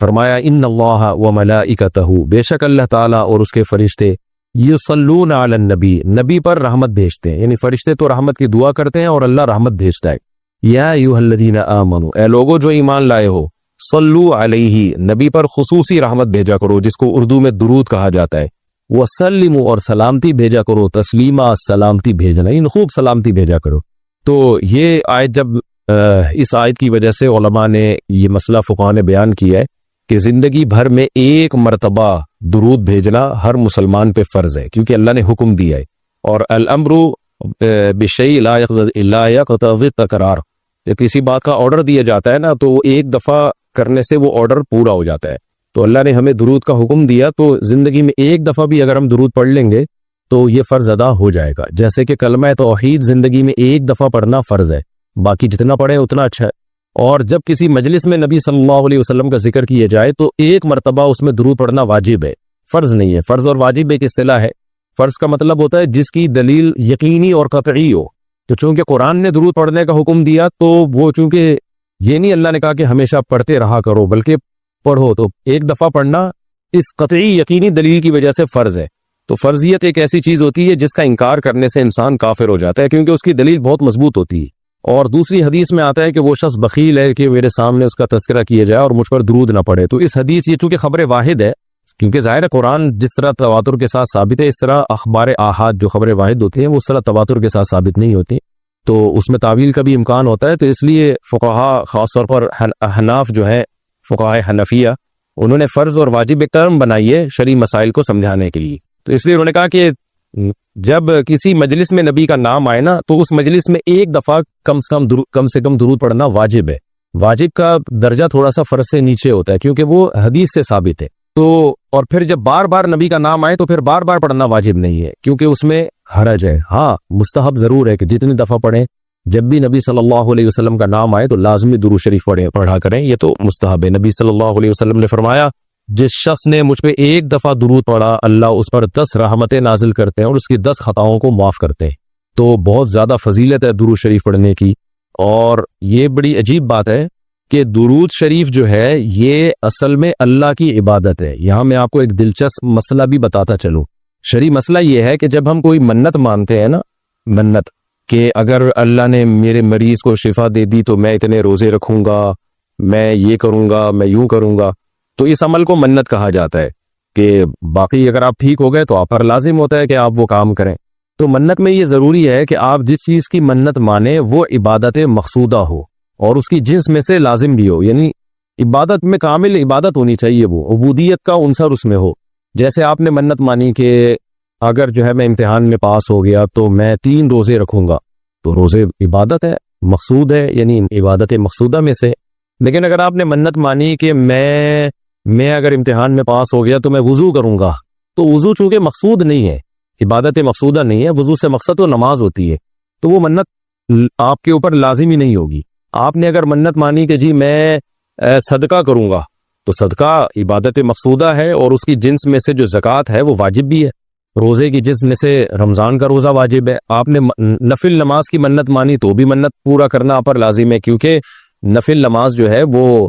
فرمایا ان اللہ و ملائکتہ، بے شک اللہ تعالیٰ اور اس کے فرشتے یصلون علی النبی، نبی پر رحمت بھیجتے ہیں، یعنی فرشتے تو رحمت کی دعا کرتے ہیں اور اللہ رحمت بھیجتا ہے۔ یا ایھا الذین آمنوا، اے لوگو جو ایمان لائے ہو، صلو علیہ، نبی پر خصوصی رحمت بھیجا کرو جس کو اردو میں درود کہا جاتا ہے، وسلموا، اور سلامتی بھیجا کرو، تسلیما، سلامتی بھیجنا، ان خوب سلامتی بھیجا کرو۔ تو یہ آیت جب اس آیت کی وجہ سے علماء نے یہ مسئلہ فقہاء نے بیان کیا ہے کہ زندگی بھر میں ایک مرتبہ درود بھیجنا ہر مسلمان پہ فرض ہے، کیونکہ اللہ نے حکم دیا ہے، اور الامر بشیء لا یقتضی التکرار، جب کسی بات کا آرڈر دیا جاتا ہے نا تو وہ ایک دفعہ کرنے سے وہ آرڈر پورا ہو جاتا ہے۔ تو اللہ نے ہمیں درود کا حکم دیا، تو زندگی میں ایک دفعہ بھی اگر ہم درود پڑھ لیں گے تو یہ فرض ادا ہو جائے گا، جیسے کہ کلمہ توحید زندگی میں ایک دفعہ پڑھنا فرض ہے، باقی جتنا پڑھیں اتنا اچھا ہے۔ اور جب کسی مجلس میں نبی صلی اللہ علیہ وسلم کا ذکر کیا جائے تو ایک مرتبہ اس میں درود پڑھنا واجب ہے، فرض نہیں ہے۔ فرض اور واجب ایک اصطلاح ہے۔ فرض کا مطلب ہوتا ہے جس کی دلیل یقینی اور قطعی ہو، تو چونکہ قرآن نے درود پڑھنے کا حکم دیا تو وہ چونکہ یہ نہیں اللہ نے کہا کہ ہمیشہ پڑھتے رہا کرو، بلکہ پڑھو، تو ایک دفعہ پڑھنا اس قطعی یقینی دلیل کی وجہ سے فرض ہے۔ تو فرضیت ایک ایسی چیز ہوتی ہے جس کا انکار کرنے سے انسان کافر ہو جاتا ہے، کیونکہ اس کی دلیل بہت مضبوط ہوتی ہے۔ اور دوسری حدیث میں آتا ہے کہ وہ شخص بخیل ہے کہ میرے سامنے اس کا تذکرہ کیا جائے اور مجھ پر درود نہ پڑے۔ تو اس حدیث یہ چونکہ خبر واحد ہے، کیونکہ ظاہر قرآن جس طرح تواتر کے ساتھ ثابت ہے، اس طرح اخبار آحاد جو خبر واحد ہوتی ہیں وہ اس طرح تواتر کے ساتھ ثابت نہیں ہوتی، تو اس میں تعویل کا بھی امکان ہوتا ہے۔ تو اس لیے فقہاء، خاص طور پر احناف جو ہیں، فقہاء حنفیہ، انہوں نے فرض اور واجب ایک ٹرم بنائی ہے شرعی مسائل کو سمجھانے کے لیے۔ تو اس لیے انہوں نے کہا کہ جب کسی مجلس میں نبی کا نام آئے نا تو اس مجلس میں ایک دفعہ کم سے کم درود پڑھنا واجب ہے۔ واجب کا درجہ تھوڑا سا فرض سے نیچے ہوتا ہے کیونکہ وہ حدیث سے ثابت ہے۔ تو اور پھر جب بار بار نبی کا نام آئے تو پھر بار بار پڑھنا واجب نہیں ہے کیونکہ اس میں حرج ہے۔ ہاں مستحب ضرور ہے کہ جتنی دفعہ پڑھیں، جب بھی نبی صلی اللہ علیہ وسلم کا نام آئے تو لازمی درود شریف پڑھا کریں، یہ تو مستحب ہے۔ نبی صلی اللہ علیہ وسلم نے فرمایا جس شخص نے مجھ پہ ایک دفعہ درود پڑھا اللہ اس پر 10 رحمتیں نازل کرتے ہیں اور اس کی 10 خطاؤں کو معاف کرتے ہیں۔ تو بہت زیادہ فضیلت ہے درود شریف پڑھنے کی، اور یہ بڑی عجیب بات ہے کہ درود شریف جو ہے یہ اصل میں اللہ کی عبادت ہے۔ یہاں میں آپ کو ایک دلچسپ مسئلہ بھی بتاتا چلوں۔ شرعی مسئلہ یہ ہے کہ جب ہم کوئی منت مانتے ہیں نا، منت کہ اگر اللہ نے میرے مریض کو شفا دے دی تو میں اتنے روزے رکھوں گا، میں یہ کروں گا، میں یوں کروں گا، تو اس عمل کو منت کہا جاتا ہے کہ باقی اگر آپ ٹھیک ہو گئے تو آپ پر لازم ہوتا ہے کہ آپ وہ کام کریں۔ تو منت میں یہ ضروری ہے کہ آپ جس چیز کی منت مانیں وہ عبادت مقصودہ ہو اور اس کی جنس میں سے لازم بھی ہو، یعنی عبادت میں کامل عبادت ہونی چاہیے، وہ عبودیت کا عنصر اس میں ہو۔ جیسے آپ نے منت مانی کہ اگر جو ہے میں امتحان میں پاس ہو گیا تو میں 3 روزے رکھوں گا، تو روزے عبادت ہے، مقصود ہے، یعنی عبادت مقصودہ میں سے۔ لیکن اگر آپ نے منت مانی کہ میں اگر امتحان میں پاس ہو گیا تو میں وضو کروں گا، تو وضو چونکہ مقصود نہیں ہے، عبادت مقصودہ نہیں ہے، وضو سے مقصد تو نماز ہوتی ہے، تو وہ منت آپ کے اوپر لازمی نہیں ہوگی۔ آپ نے اگر منت مانی کہ جی میں صدقہ کروں گا، تو صدقہ عبادت مقصودہ ہے اور اس کی جنس میں سے جو زکوٰۃ ہے وہ واجب بھی ہے۔ روزے کی جنس میں سے رمضان کا روزہ واجب ہے۔ آپ نے نفل نماز کی منت مانی تو بھی منت پورا کرنا آپ پر لازم ہے، کیونکہ نفل نماز جو ہے وہ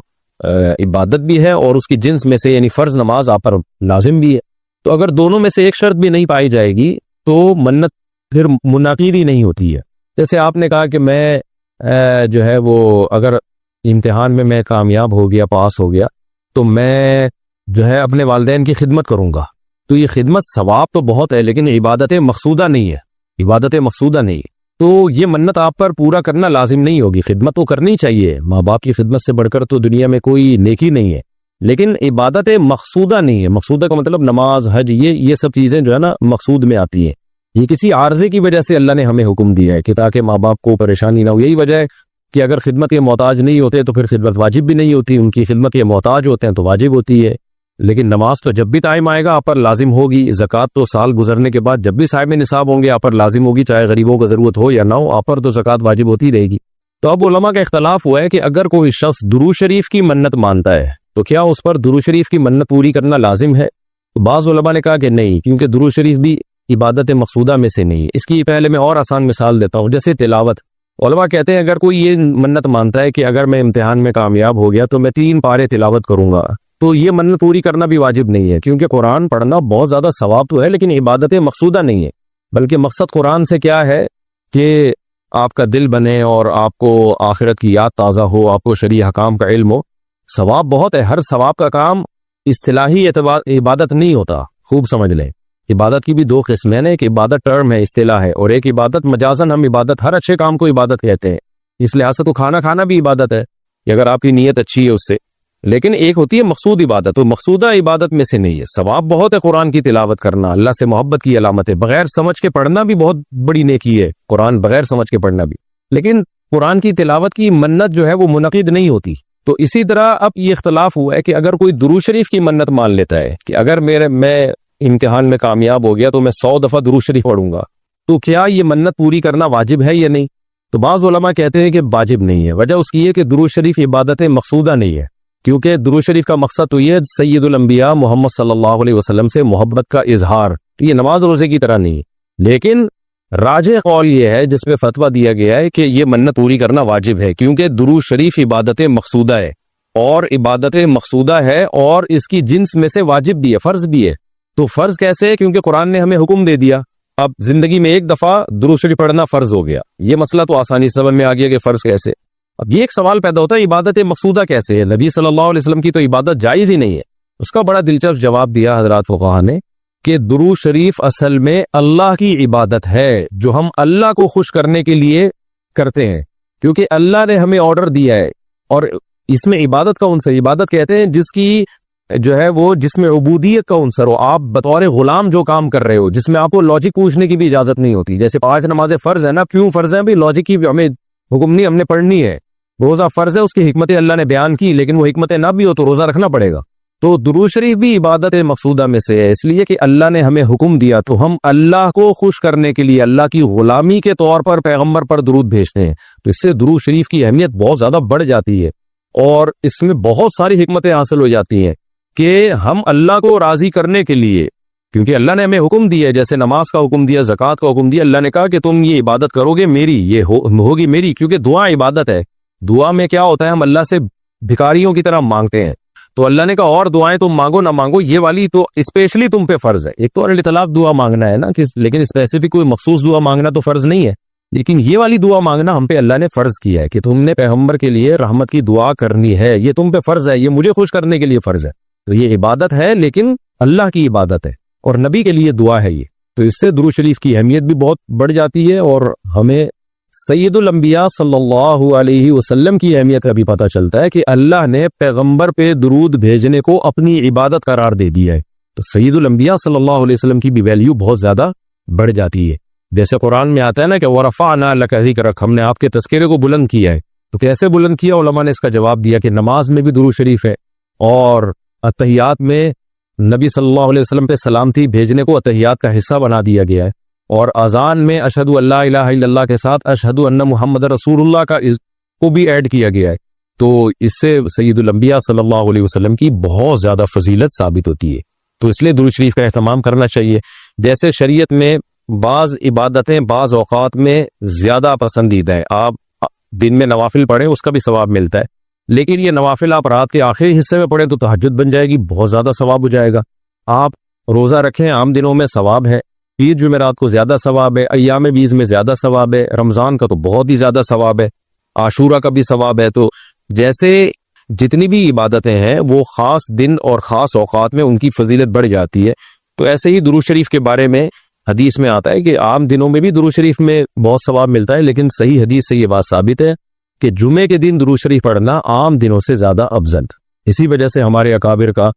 عبادت بھی ہے اور اس کی جنس میں سے یعنی فرض نماز آپ پر لازم بھی ہے۔ تو اگر دونوں میں سے ایک شرط بھی نہیں پائی جائے گی تو منت پھر منعقد ہی نہیں ہوتی ہے۔ جیسے آپ نے کہا کہ میں جو ہے وہ اگر امتحان میں میں کامیاب ہو گیا، پاس ہو گیا، تو میں جو ہے اپنے والدین کی خدمت کروں گا، تو یہ خدمت ثواب تو بہت ہے لیکن عبادت مقصودہ نہیں ہے، عبادت مقصودہ نہیں، تو یہ منت آپ پر پورا کرنا لازم نہیں ہوگی۔ خدمت تو کرنی چاہیے، ماں باپ کی خدمت سے بڑھ کر تو دنیا میں کوئی نیکی نہیں ہے، لیکن عبادت مقصودہ نہیں ہے۔ مقصودہ کا مطلب نماز، حج، یہ سب چیزیں جو ہے نا مقصود میں آتی ہیں۔ یہ کسی عارضے کی وجہ سے اللہ نے ہمیں حکم دیا ہے کہ تاکہ ماں باپ کو پریشانی نہ ہو۔ یہی وجہ ہے کہ اگر خدمت کے محتاج نہیں ہوتے تو پھر خدمت واجب بھی نہیں ہوتی، ان کی خدمت کے محتاج ہوتے ہیں تو واجب ہوتی ہے۔ لیکن نماز تو جب بھی ٹائم آئے گا آپ پر لازم ہوگی، زکوٰۃ تو سال گزرنے کے بعد جب بھی صاحب نصاب ہوں گے آپ پر لازم ہوگی، چاہے غریبوں کو ضرورت ہو یا نہ ہو، آپ پر تو زکوٰۃ واجب ہوتی رہے گی۔ تو اب علماء کا اختلاف ہوا ہے کہ اگر کوئی شخص درود شریف کی منت مانتا ہے تو کیا اس پر درود شریف کی منت پوری کرنا لازم ہے؟ تو بعض علماء نے کہا کہ نہیں، کیونکہ درود شریف بھی عبادت مقصودہ میں سے نہیں ہے۔ اس کی پہلے میں اور آسان مثال دیتا ہوں، جیسے تلاوت۔ علماء کہتے ہیں اگر کوئی یہ منت مانتا ہے کہ اگر میں امتحان میں کامیاب ہو گیا تو میں 3 پارے تلاوت کروں گا، تو یہ منت پوری کرنا بھی واجب نہیں ہے، کیونکہ قرآن پڑھنا بہت زیادہ ثواب تو ہے لیکن عبادت مقصودہ نہیں ہے، بلکہ مقصد قرآن سے کیا ہے کہ آپ کا دل بنے اور آپ کو آخرت کی یاد تازہ ہو، آپ کو شرعی حکام کا علم ہو۔ ثواب بہت ہے، ہر ثواب کا کام اصطلاحی عبادت نہیں ہوتا، خوب سمجھ لیں۔ عبادت کی بھی دو قسمیں ہیں، ایک عبادت ٹرم ہے، اصطلاح ہے، اور ایک عبادت مجازن ہم عبادت، ہر اچھے کام کو عبادت کہتے ہیں۔ اس لحاظ سے تو کھانا کھانا بھی عبادت ہے کہ اگر آپ کی نیت اچھی ہے اس سے، لیکن ایک ہوتی ہے مقصود عبادت، تو مقصودہ عبادت میں سے نہیں ہے۔ ثواب بہت ہے قرآن کی تلاوت کرنا، اللہ سے محبت کی علامت ہے، بغیر سمجھ کے پڑھنا بھی بہت بڑی نیکی ہے، قرآن بغیر سمجھ کے پڑھنا بھی، لیکن قرآن کی تلاوت کی منت جو ہے وہ منعقد نہیں ہوتی۔ تو اسی طرح اب یہ اختلاف ہوا ہے کہ اگر کوئی درود شریف کی منت مان لیتا ہے کہ اگر میں امتحان میں کامیاب ہو گیا تو میں 100 دفعہ درود شریف پڑھوں گا، تو کیا یہ منت پوری کرنا واجب ہے یا نہیں؟ تو بعض علماء کہتے ہیں کہ واجب نہیں ہے۔ وجہ اس کی ہے کہ درود شریف عبادت مقصودہ نہیں ہے، کیونکہ درود شریف کا مقصد تو یہ سید الانبیاء محمد صلی اللہ علیہ وسلم سے محبت کا اظہار، تو یہ نماز روزے کی طرح نہیں ہے۔ لیکن راجح قول یہ ہے جس پہ فتویٰ دیا گیا ہے کہ یہ منت پوری کرنا واجب ہے، کیونکہ درود شریف عبادت مقصودہ ہے، اور عبادت مقصودہ ہے اور اس کی جنس میں سے واجب بھی ہے، فرض بھی ہے۔ تو فرض کیسے ہے؟ کیونکہ قرآن نے ہمیں حکم دے دیا، اب زندگی میں ایک دفعہ درود شریف پڑھنا فرض ہو گیا، یہ مسئلہ تو آسانی سمجھ میں آ گیا کہ فرض کیسے۔ اب یہ ایک سوال پیدا ہوتا ہے عبادت مقصودہ کیسے ہے؟ نبی صلی اللہ علیہ وسلم کی تو عبادت جائز ہی نہیں ہے۔ اس کا بڑا دلچسپ جواب دیا حضرات فقہا نے کہ درود شریف اصل میں اللہ کی عبادت ہے جو ہم اللہ کو خوش کرنے کے لیے کرتے ہیں، کیونکہ اللہ نے ہمیں آرڈر دیا ہے، اور اس میں عبادت کا عنصر، عبادت کہتے ہیں جس کی جو ہے وہ جس میں عبودیت کا عنصر ہو، آپ بطور غلام جو کام کر رہے ہو، جس میں آپ کو لاجک پوچھنے کی بھی اجازت نہیں ہوتی۔ جیسے 5 نمازیں فرض ہے نا، کیوں فرض ہیں؟ بھائی لاجک کی ہمیں حکم نہیں، ہم نے پڑھنی ہے۔ روزہ فرض ہے، اس کی حکمتیں اللہ نے بیان کی، لیکن وہ حکمتیں نہ بھی ہو تو روزہ رکھنا پڑے گا۔ تو درود شریف بھی عبادت مقصودہ میں سے ہے، اس لیے کہ اللہ نے ہمیں حکم دیا، تو ہم اللہ کو خوش کرنے کے لیے اللہ کی غلامی کے طور پر پیغمبر پر درود بھیجتے ہیں۔ تو اس سے درود شریف کی اہمیت بہت زیادہ بڑھ جاتی ہے، اور اس میں بہت ساری حکمتیں حاصل ہو جاتی ہیں کہ ہم اللہ کو راضی کرنے کے لیے، کیونکہ اللہ نے ہمیں حکم دیا ہے، جیسے نماز کا حکم دیا، زکوٰۃ کا حکم دیا، اللہ نے کہا کہ تم یہ عبادت کرو گے میری، یہ ہوگی میری، کیونکہ دعا عبادت ہے۔ دعا میں کیا ہوتا ہے؟ ہم اللہ سے بھکاریوں کی طرح مانگتے ہیں، تو اللہ نے کہا اور دعائیں تم مانگو نہ مانگو، یہ والی تو اسپیشلی تم پہ فرض ہے۔ ایک تو اطلاق دعا مانگنا ہے نا، لیکن اسپیسیفک کوئی مخصوص دعا مانگنا تو فرض نہیں ہے، لیکن یہ والی دعا مانگنا ہم پہ اللہ نے فرض کیا ہے کہ تم نے پیغمبر کے لیے رحمت کی دعا کرنی ہے، یہ تم پہ فرض ہے، یہ مجھے خوش کرنے کے لیے فرض ہے۔ تو یہ عبادت ہے، لیکن اللہ کی عبادت ہے، اور نبی کے لیے دعا ہے یہ۔ تو اس سے درود شریف کی اہمیت بھی بہت بڑھ جاتی ہے، اور ہمیں سید الانبیاء صلی اللہ علیہ وسلم کی اہمیت کا بھی پتہ چلتا ہے کہ اللہ نے پیغمبر پہ درود بھیجنے کو اپنی عبادت قرار دے دیا ہے۔ تو سید الانبیاء صلی اللہ علیہ وسلم کی بھی ویلیو بہت زیادہ بڑھ جاتی ہے۔ جیسے قرآن میں آتا ہے نا کہ وَرَفَعْنَا لَكَ ذِكْرَكَ، ہم نے آپ کے تذکرے کو بلند کیا ہے۔ تو کیسے بلند کیا؟ علماء نے اس کا جواب دیا کہ نماز میں بھی درود شریف ہے، اور اتحیات میں نبی صلی اللہ علیہ وسلم پہ سلامتی بھیجنے کو اتحیات کا حصہ بنا دیا گیا ہے، اور اذان میں اشہد ان لا الہ الا اللہ کے ساتھ اشہد ان محمد رسول اللہ کو بھی ایڈ کیا گیا ہے۔ تو اس سے سید الانبیاء صلی اللہ علیہ وسلم کی بہت زیادہ فضیلت ثابت ہوتی ہے۔ تو اس لیے درود شریف کا اہتمام کرنا چاہیے۔ جیسے شریعت میں بعض عبادتیں بعض اوقات میں زیادہ پسندیدہ ہیں، آپ دن میں نوافل پڑھیں اس کا بھی ثواب ملتا ہے، لیکن یہ نوافل آپ رات کے آخری حصے میں پڑھیں تو تہجد بن جائے گی، بہت زیادہ ثواب ہو جائے گا۔ آپ روزہ رکھیں، عام دنوں میں ثواب ہے، عید جمعرات کو زیادہ ثواب ہے، ایام بیز میں زیادہ ثواب ہے، رمضان کا تو بہت ہی زیادہ ثواب ہے، عاشورہ کا بھی ثواب ہے۔ تو جیسے جتنی بھی عبادتیں ہیں وہ خاص دن اور خاص اوقات میں ان کی فضیلت بڑھ جاتی ہے۔ تو ایسے ہی درود شریف کے بارے میں حدیث میں آتا ہے کہ عام دنوں میں بھی درود شریف میں بہت ثواب ملتا ہے، لیکن صحیح حدیث سے یہ بات ثابت ہے کہ جمعے کے دن درود شریف پڑھنا عام دنوں سے زیادہ افضل۔ اسی وجہ سے ہمارے اکابر کا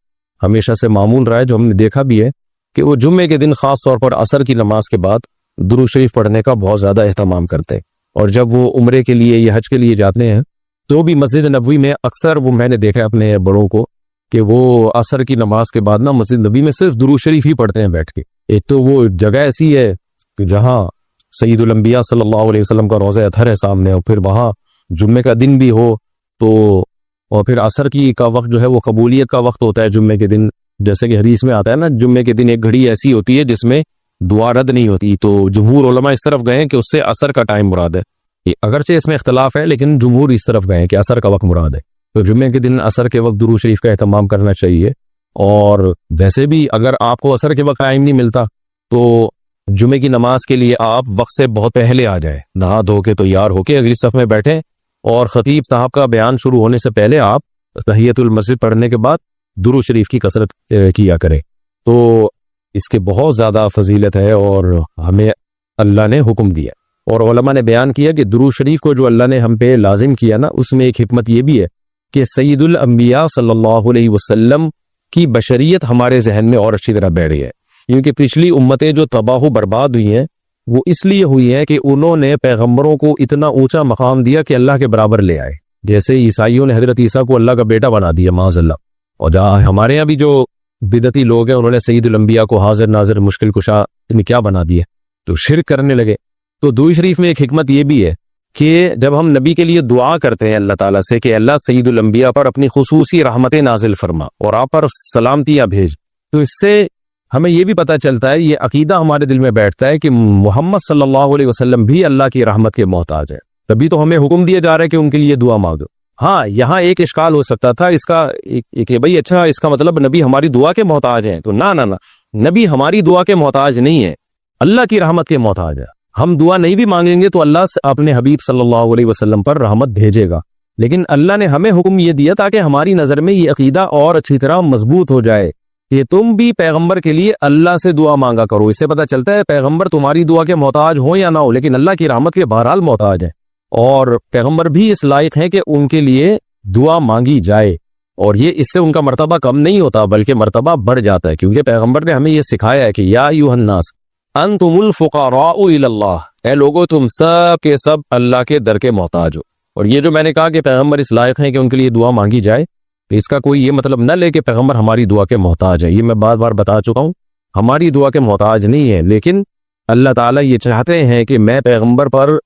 ہمیشہ سے معمول رہا ہے، جو ہم نے دیکھا بھی ہے کہ وہ جمعے کے دن خاص طور پر عصر کی نماز کے بعد درود شریف پڑھنے کا بہت زیادہ اہتمام کرتے ہیں، اور جب وہ عمرے کے لیے یا حج کے لیے جاتے ہیں تو بھی مسجد نبوی میں اکثر وہ میں نے دیکھا ہے اپنے بڑوں کو کہ وہ عصر کی نماز کے بعد نا مسجد نبوی میں صرف درود شریف ہی پڑھتے ہیں بیٹھ کے۔ ایک تو وہ جگہ ایسی ہے کہ جہاں سید الانبیاء صلی اللہ علیہ وسلم کا روضہ اطہر ہے سامنے، اور پھر وہاں جمعے کا دن بھی ہو تو، اور پھر عصر کی کا وقت جو ہے وہ قبولیت کا وقت ہوتا ہے جمعے کے دن، جیسے کہ حدیث میں آتا ہے نا جمعے کے دن ایک گھڑی ایسی ہوتی ہے جس میں دعا رد نہیں ہوتی۔ تو جمہور علماء اس طرف گئے ہیں کہ اس سے عصر کا ٹائم مراد ہے، اگرچہ اس میں اختلاف ہے لیکن جمہور اس طرف گئے ہیں کہ عصر کا وقت مراد ہے۔ تو جمعے کے دن عصر کے وقت درود شریف کا اہتمام کرنا چاہیے. اور ویسے بھی اگر آپ کو عصر کے وقت ٹائم نہیں ملتا تو جمعے کی نماز کے لیے آپ وقت سے بہت پہلے آ جائیں, نہا دھو کے تیار ہو کے اگلی صف میں بیٹھیں, اور خطیب صاحب کا بیان شروع ہونے سے پہلے آپ تحیۃ المسجد پڑھنے کے بعد درود شریف کی کثرت کیا کریں. تو اس کے بہت زیادہ فضیلت ہے اور ہمیں اللہ نے حکم دیا, اور علماء نے بیان کیا کہ درود شریف کو جو اللہ نے ہم پہ لازم کیا نا, اس میں ایک حکمت یہ بھی ہے کہ سید الانبیاء صلی اللہ علیہ وسلم کی بشریت ہمارے ذہن میں اور اچھی طرح بیٹھ گئی ہے. کیونکہ پچھلی امتیں جو تباہ و برباد ہوئی ہیں وہ اس لیے ہوئی ہیں کہ انہوں نے پیغمبروں کو اتنا اونچا مقام دیا کہ اللہ کے برابر لے آئے. جیسے عیسائیوں نے حضرت عیسیٰ کو اللہ کا بیٹا بنا دیا معاذ اللہ, اور جہاں ہمارے یہاں بھی جو بدعتی لوگ ہیں انہوں نے سید الانبیاء کو حاضر ناظر مشکل کشا کیا بنا دیے, تو شرک کرنے لگے. تو درود شریف میں ایک حکمت یہ بھی ہے کہ جب ہم نبی کے لیے دعا کرتے ہیں اللہ تعالیٰ سے کہ اللہ سید الانبیاء پر اپنی خصوصی رحمتیں نازل فرما اور آپ پر سلامتیاں بھیج, تو اس سے ہمیں یہ بھی پتہ چلتا ہے, یہ عقیدہ ہمارے دل میں بیٹھتا ہے کہ محمد صلی اللہ علیہ وسلم بھی اللہ کی رحمت کے محتاج ہے. تبھی تو ہمیں حکم دیا جا رہا ہے کہ ان کے لیے دعا مانگو. ہاں, یہاں ایک اشکال ہو سکتا تھا اس کا کہ بھئی اچھا اس کا مطلب نبی ہماری دعا کے محتاج ہیں. تو نہ نبی ہماری دعا کے محتاج نہیں ہے, اللہ کی رحمت کے محتاج ہے. ہم دعا نہیں بھی مانگیں گے تو اللہ اپنے حبیب صلی اللہ علیہ وسلم پر رحمت بھیجے گا. لیکن اللہ نے ہمیں حکم یہ دیا تاکہ ہماری نظر میں یہ عقیدہ اور اچھی طرح مضبوط ہو جائے کہ تم بھی پیغمبر کے لیے اللہ سے دعا مانگا کرو. اس سے پتہ چلتا ہے پیغمبر تمہاری دعا کے محتاج ہو یا نہ ہو, لیکن اللہ کی رحمت کے بہرحال محتاج ہیں, اور پیغمبر بھی اس لائق ہیں کہ ان کے لیے دعا مانگی جائے. اور یہ اس سے ان کا مرتبہ کم نہیں ہوتا بلکہ مرتبہ بڑھ جاتا ہے, کیونکہ پیغمبر نے ہمیں یہ سکھایا ہے کہ یا ایھا الناس انتم الفقراء الی اللہ, اے لوگو تم سب کے سب اللہ کے در کے محتاج ہو. اور یہ جو میں نے کہا کہ پیغمبر اس لائق ہیں کہ ان کے لیے دعا مانگی جائے, تو اس کا کوئی یہ مطلب نہ لے کہ پیغمبر ہماری دعا کے محتاج ہے. یہ میں بار بار بتا چکا ہوں, ہماری دعا کے محتاج نہیں ہے, لیکن اللہ تعالیٰ یہ چاہتے ہیں کہ میں پیغمبر پر